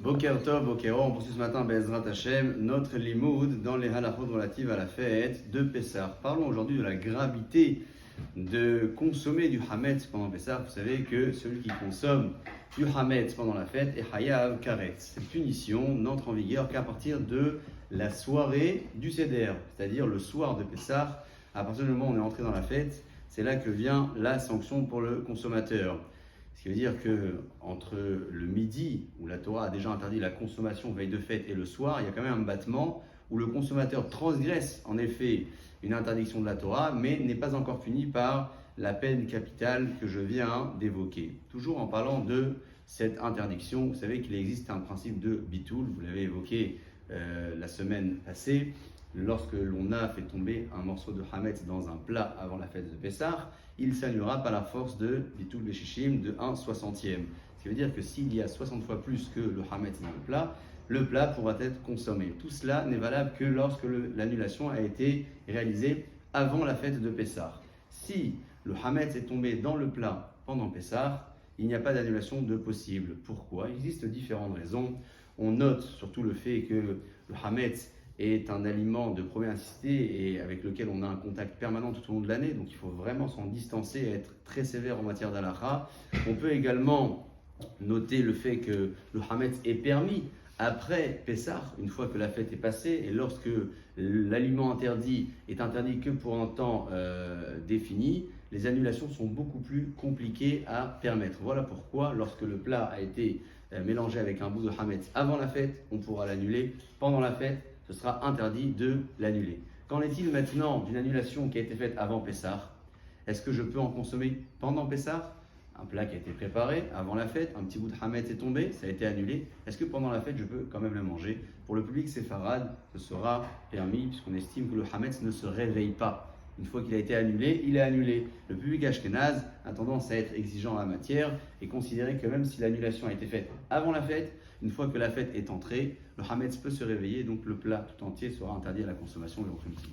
Boker Tov, Bokero, on poursuit ce matin Bezrat Hashem, notre limoud dans les halachot relatives à la fête de Pessah. Parlons aujourd'hui de la gravité de consommer du hametz pendant Pessah. Vous savez que celui qui consomme du hametz pendant la fête est hayav karet. Cette punition n'entre en vigueur qu'à partir de la soirée du seder, c'est-à-dire le soir de Pessah. À partir du moment où on est entré dans la fête, c'est là que vient la sanction pour le consommateur. Ce qui veut dire que entre le midi, où la Torah a déjà interdit la consommation veille de fête, et le soir, il y a quand même un battement où le consommateur transgresse en effet une interdiction de la Torah, mais n'est pas encore puni par la peine capitale que je viens d'évoquer. Toujours en parlant de cette interdiction, vous savez qu'il existe un principe de bitoul, vous l'avez évoqué la semaine passée. Lorsque l'on a fait tomber un morceau de hametz dans un plat avant la fête de Pessah, il s'annulera par la force de bitul beshishim de 1/60. Ce qui veut dire que s'il y a 60 fois plus que le hametz dans le plat pourra être consommé. Tout cela n'est valable que lorsque l'annulation a été réalisée avant la fête de Pessah. Si le hametz est tombé dans le plat pendant Pessah, il n'y a pas d'annulation de possible. Pourquoi? Il existe différentes raisons. On note surtout le fait que le hametz est un aliment de première nécessité et avec lequel on a un contact permanent tout au long de l'année, donc il faut vraiment s'en distancer et être très sévère en matière d'halakha. On peut également noter le fait que le hametz est permis après Pessah, une fois que la fête est passée, et lorsque l'aliment interdit est interdit que pour un temps défini, les annulations sont beaucoup plus compliquées à permettre. Voilà pourquoi, lorsque le plat a été mélangé avec un bout de hametz avant la fête, on pourra l'annuler. Pendant la fête, ce sera interdit de l'annuler. Qu'en est-il maintenant d'une annulation qui a été faite avant Pessah? Est-ce que je peux en consommer pendant Pessah? Un plat qui a été préparé avant la fête, un petit bout de hametz est tombé, ça a été annulé. Est-ce que pendant la fête, je peux quand même le manger? Pour le public séfarade, ce sera permis puisqu'on estime que le hametz ne se réveille pas. Une fois qu'il a été annulé, il est annulé. Le public ashkénaze a tendance à être exigeant en la matière et considérer que même si l'annulation a été faite avant la fête, une fois que la fête est entrée, le hametz peut se réveiller, donc le plat tout entier sera interdit à la consommation et au consommation.